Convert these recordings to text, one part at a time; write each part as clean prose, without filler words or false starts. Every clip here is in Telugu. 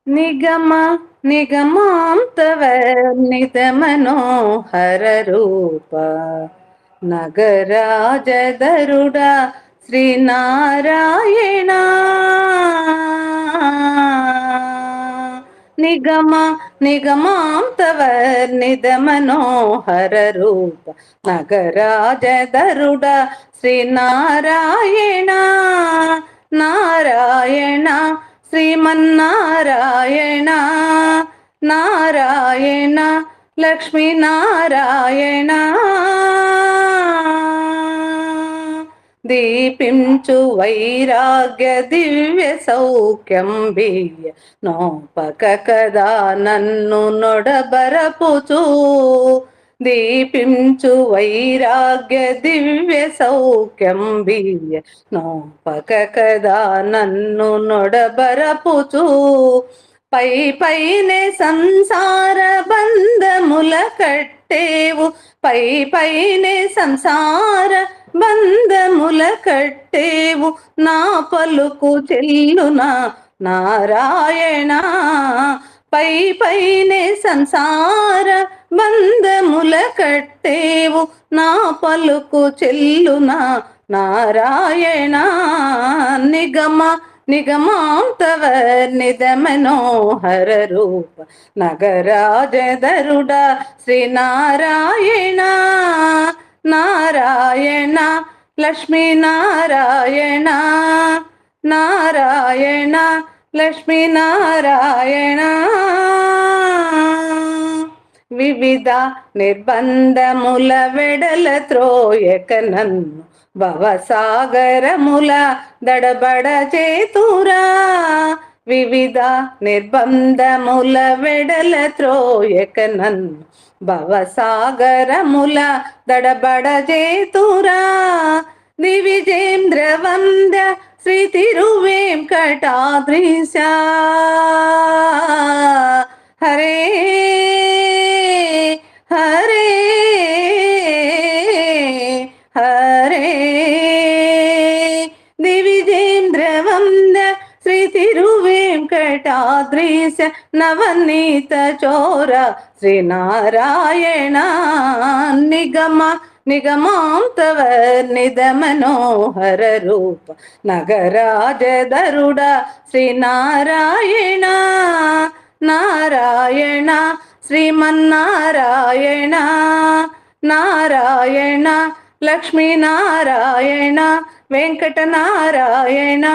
నిగమ నిగమాంతవర్ణిత మనోహర రూప నగరాజధరుడ శ్రీనారాయణ నిగమ నిగమాంతవర్ణిత మనోహర రూప నగరాజధరుడ శ్రీనారాయణ నారాయణ శ్రీమన్నారాయణ నారాయణ లక్ష్మీనారాయణ దీపించు వైరాగ్య దివ్య సౌఖ్యం బియ్య నోపక కదా నన్ను నొడబరపుచూ దీపించు వైరాగ్య దివ్య సౌఖ్యం బియ్య నోపక కదా నన్ను నొడబరపుచూ పై పైనే సంసార బంధముల కట్టేవు పై పైనే సంసార బంధముల కట్టేవు నా పలుకు చెల్లునా నారాయణ పై పైనే సంసార బంధముల కట్టేవు నా పలుకు చెల్లునా నారాయణ నిగమ నిగమాంతవర్ణిత మనోహర రూప నగరాజధరుడ శ్రీనారాయణ నారాయణ లక్ష్మీనారాయణ నారాయణ లక్ష్మీనారాయణ వివిధ నిర్బంధముల వెడల త్రోయక నన్ను భవసాగరముల దడబడ చేతురా వివిధ నిర్బంధముల వెడల త్రోయక నన్ను భవసాగరముల దడబడ చేతురా దివిజేంద్ర వంద శ్రీ తిరువేంకటాద్రీశ హరే హరే హరే దివిజేంద్ర వంద శ్రీ తిరువేంకటాద్రీశ నవనీత చోర శ్రీనారాయణ నిగమ నిగమాంతవర్ణిత మనోహర రూప నగరాజధరుడ శ్రీనారాయణ నారాయణ శ్రీమన్నారాయణ నారాయణ లక్ష్మీనారాయణ వెంకటనారాయణ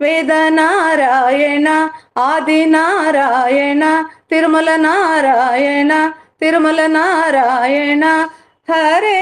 వేదనారాయణ ఆదినారాయణ తిరుమల నారాయణ తిరుమల నారాయణ హరే